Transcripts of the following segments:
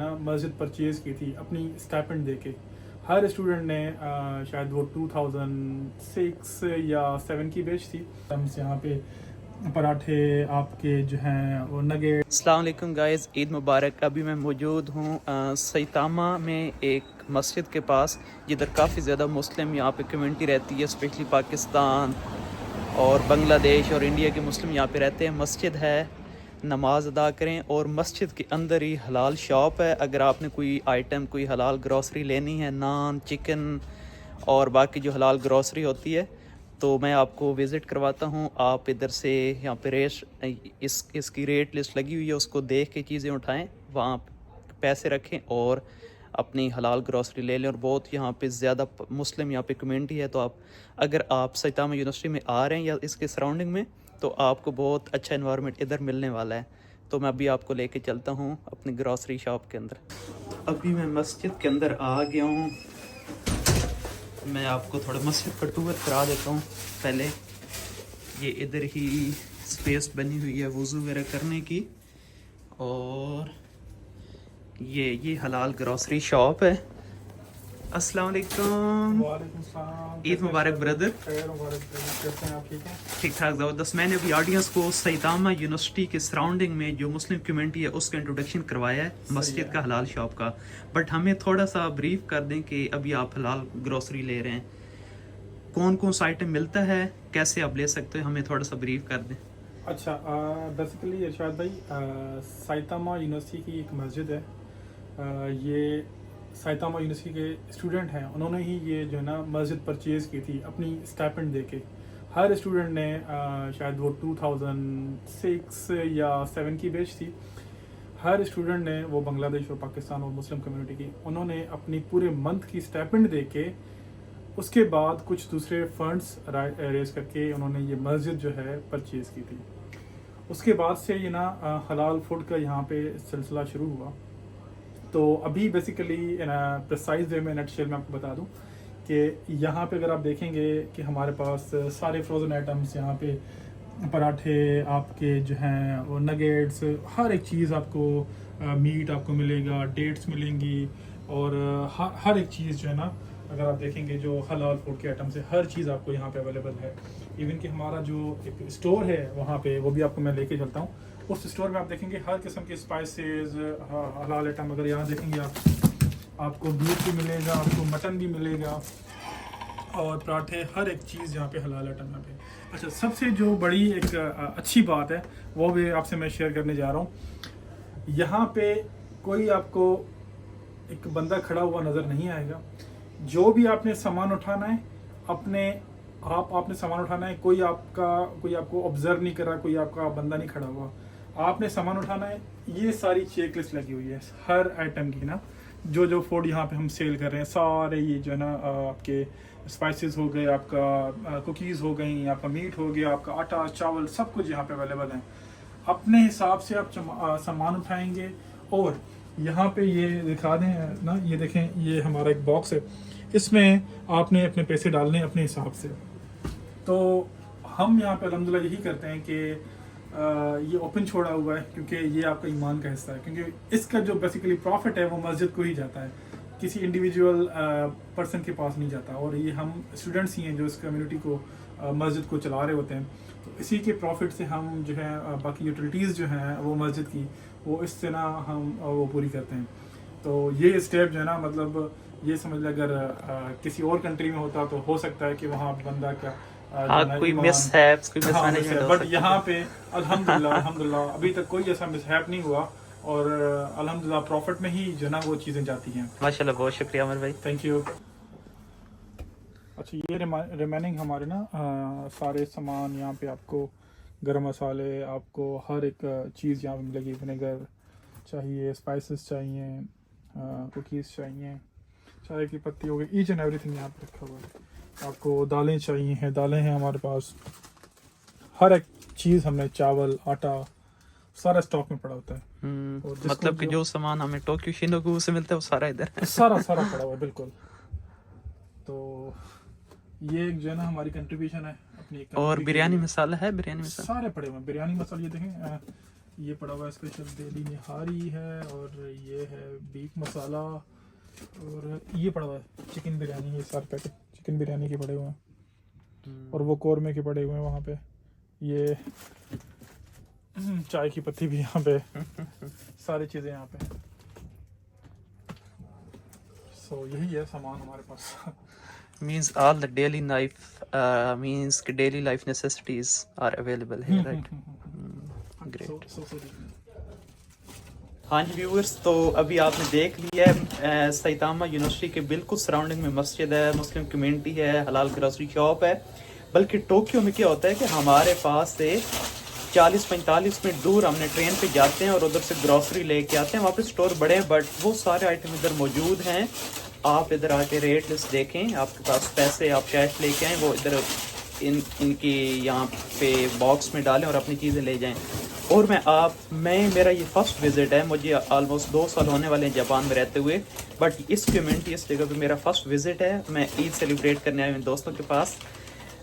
ना मस्जिद परचेज़ की थी अपनी स्टाइपेंड दे के। हर स्टूडेंट ने शायद वो 2006 या 7 की बैच थी। हम यहाँ पे पराठे आपके जो हैं वो नगेट। अस्सलाम वालेकुम गाइस, ईद मुबारक। अभी मैं मौजूद हूँ सैतामा में एक मस्जिद के पास, जिधर काफ़ी ज़्यादा मुस्लिम यहाँ पे कम्युनिटी रहती है, स्पेशली पाकिस्तान और बांग्लादेश और इंडिया के मुस्लिम यहाँ पे रहते हैं। मस्जिद है, नमाज अदा करें और मस्जिद के अंदर ही हलाल शॉप है। अगर आपने कोई आइटम, कोई हलाल ग्रॉसरी लेनी है, नान, चिकन और बाकी जो हलाल ग्रॉसरी होती है, तो मैं आपको विज़िट करवाता हूँ। आप इधर से यहाँ पे इसकी रेट लिस्ट लगी हुई है, उसको देख के चीज़ें उठाएं, वहाँ पैसे रखें और अपनी हलाल ग्रॉसरी ले लें। और बहुत यहाँ पे ज़्यादा मुस्लिम यहाँ पे कम्युनिटी है, तो अगर आप सैतामा यूनिवर्सिटी में आ रहे हैं या इसके सराउंडिंग में, तो आपको बहुत अच्छा इन्वायरमेंट इधर मिलने वाला है। तो मैं अभी आपको लेके चलता हूँ अपनी ग्रॉसरी शॉप के अंदर। अभी मैं मस्जिद के अंदर आ गया हूँ। मैं आपको थोड़ा मस्जिद का टूर करा देता हूँ। पहले ये इधर ही स्पेस बनी हुई है वज़ू वगैरह करने की, और ये हलाल ग्रॉसरी शॉप है। अस्सलाम वालेकुम। वालेकुम सलाम। ईद मुबारक ब्रदर। खैर मुबारक। कैसे हैं आप? ठीक हैं? ठीक ठाक ज़बरदस्त। मैंने अभी ऑडियंस को सैतामा यूनिवर्सिटी के सराउंडिंग में जो मुस्लिम कम्युनिटी है उसका इंट्रोडक्शन करवाया है, मस्जिद का, हलाल शॉप का। बट हमें थोड़ा सा ब्रीफ कर दें कि अभी आप हलाल ग्रोसरी ले रहे हैं, कौन कौन सा आइटम मिलता है, कैसे आप ले सकते हो, हमें थोड़ा सा ब्रीफ कर दें। अच्छा, बेसिकली इरशाद भाई, सैतामा यूनिवर्सिटी की एक मस्जिद है। ये सैतामा यूनिवर्सिटी के स्टूडेंट हैं, उन्होंने ही ये जो है ना मस्जिद परचेज़ की थी अपनी स्टाइपेंड दे के। हर स्टूडेंट ने शायद वो 2006 या 7 की बैच थी। हर स्टूडेंट ने, वो बांग्लादेश और पाकिस्तान और मुस्लिम कम्युनिटी की, उन्होंने अपनी पूरे मंथ की स्टाइपेंड दे के उसके बाद कुछ दूसरे फंड्स रेज करके उन्होंने ये मस्जिद जो है परचेज़ की थी। उसके बाद से ये ना हलाल फूड का यहाँ पे सिलसिला शुरू हुआ। तो अभी बेसिकली प्रिसाइज वे में, नटशेल में आपको बता दूं कि यहाँ पे अगर आप देखेंगे कि हमारे पास सारे फ्रोज़न आइटम्स, यहाँ पे पराठे आपके जो हैं वो नगेट्स, हर एक चीज़ आपको, मीट आपको मिलेगा, डेट्स मिलेंगी, और हर एक चीज़ जो है ना, अगर आप देखेंगे जो हलाल फूड के आइटम्स है, हर चीज़ आपको यहाँ पे अवेलेबल है। इवन कि हमारा जो एक स्टोर है वहाँ पे, वो भी आपको मैं लेके चलता हूँ। उस स्टोर में आप देखेंगे हर किस्म के स्पाइसेस, हलाल आइटम। अगर यहाँ देखेंगे आपको बीफ भी मिलेगा, आपको मटन भी मिलेगा, और पराठे, हर एक चीज़ यहाँ पे हलाल आइटम यहाँ पे। अच्छा, सबसे जो बड़ी एक अच्छी बात है वो भी आपसे मैं शेयर करने जा रहा हूँ। यहाँ पे कोई आपको एक बंदा खड़ा हुआ नज़र नहीं आएगा। जो भी आपने सामान उठाना है, आपने सामान उठाना है, कोई आपको ऑब्जर्व नहीं कर रहा, कोई आपका बंदा नहीं खड़ा हुआ। आपने सामान उठाना है। ये सारी चेक लिस्ट लगी हुई है हर आइटम की ना। जो फूड यहाँ पे हम सेल कर रहे हैं, सारे ये जो है ना, आपके स्पाइसेस हो गए, आपका कुकीज़ हो गई, आपका मीट हो गया, आपका आटा, चावल, सब कुछ यहाँ पे अवेलेबल है। अपने हिसाब से आप सामान उठाएंगे। और यहाँ पे ये दिखा दें ना, ये देखें, ये हमारा एक बॉक्स है, इसमें आपने अपने पैसे डालने हैं अपने हिसाब से। तो हम यहाँ पे अल्हम्दुलिल्लाह यही करते हैं कि ये ओपन छोड़ा हुआ है, क्योंकि ये आपका ईमान का हिस्सा है। क्योंकि इसका जो बेसिकली प्रॉफिट है वो मस्जिद को ही जाता है, किसी इंडिविजुअल पर्सन के पास नहीं जाता। और ये हम स्टूडेंट्स ही हैं जो इस कम्युनिटी को, मस्जिद को चला रहे होते हैं। तो इसी के प्रॉफिट से हम जो है बाकी यूटिलिटीज़ जो हैं वो मस्जिद की, वो इससे ना हम वो पूरी करते हैं। तो ये स्टेप जो है ना, मतलब ये समझ लें, अगर किसी और कंट्री में होता तो हो सकता है कि वहाँ बंदा क्या कोई मिसहैप्स, कोई मिसमैनेजमेंट हो बट सकता है। यहाँ पे अल्हम्दुलिल्लाह अभी तक कोई ऐसा मिसहैप नहीं हुआ। और अल्हम्दुलिल्लाह प्रॉफिट में ही जो ना वो चीज़ें जाती हैं। माशाल्लाह, बहुत शुक्रिया अमर भाई। Thank you. अच्छा, ये रिमेनिंग हमारे ना सारे सामान यहाँ पे आपको, गरम मसाले, आपको हर एक चीज़ यहाँ पे मिलेगी। विनेगर चाहिए, स्पाइसेस चाहिए, कुकीज़ चाहिए, चाय की पत्ती हो गई, ईच एंड एवरीथिंग यहाँ पे रखा हुआ है। आपको दालें चाहिए हैं, दालें हैं हमारे पास, हर एक चीज़ हमने, चावल, आटा, सारा स्टॉक में पड़ा होता है। और मतलब कि जो सामान हमें टोक्यो शिनोबु से मिलता है वो सारा इधर है। सारा पड़ा हुआ है, बिल्कुल। तो ये एक जो है ना हमारी कंट्रीब्यूशन है अपनी। और बिरयानी मसाला है, बिरयानी मसाला सारे पड़े हुए हैं। बिरयानी मसाला ये देखें, ये पड़ा हुआ है स्पेशल डेली निहारी है, और ये है बीफ मसाला, और ये पड़ा हुआ है चिकन बिरयानी। ये सारे पैकेट चिकन बिरयानी के पड़े हुए हैं, और वो कौरमे के पड़े हुए हैं वहाँ पे। ये चाय की पत्ती भी यहाँ पे, सारी चीज़ें यहाँ पे। सो यही है सामान हमारे पास। means all the daily life means कि daily life necessities are available here, right? Great. हाँ जी व्यूअर्स, तो अभी आपने देख लिया है सैतामा यूनिवर्सिटी के बिल्कुल सराउंडिंग में मस्जिद है, मुस्लिम कम्युनिटी है, हलाल ग्रोसरी शॉप है। बल्कि टोक्यो में क्या होता है कि हमारे पास से 40-45 मिनट दूर हमने ट्रेन पे जाते हैं और उधर से ग्रोसरी लेके आते हैं। वहाँ पे स्टोर बड़े हैं, बट वो सारे आइटम इधर मौजूद हैं। आप इधर आके रेट लिस्ट देखें, आपके पास पैसे आप कैश लेके आएँ, वो इधर इनकी यहाँ पे बॉक्स में डालें और अपनी चीज़ें ले जाएं। और मेरा ये फर्स्ट विज़िट है, मुझे ऑलमोस्ट 2 साल होने वाले हैं जापान में रहते हुए, बट इस कम्युनिटी इस जगह पे मेरा फर्स्ट विज़िट है। मैं ईद सेलिब्रेट करने आया हूँ दोस्तों के पास,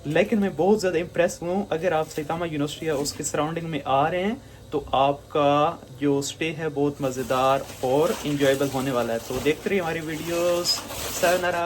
लेकिन मैं बहुत ज़्यादा इम्प्रेस हूँ। अगर आप सैतामा यूनिवर्सिटी या उसके सराउंडिंग में आ रहे हैं तो आपका जो स्टे है बहुत मज़ेदार और इंजॉयबल होने वाला है। तो देखते रहिए हमारी वीडियोस। सायोनारा।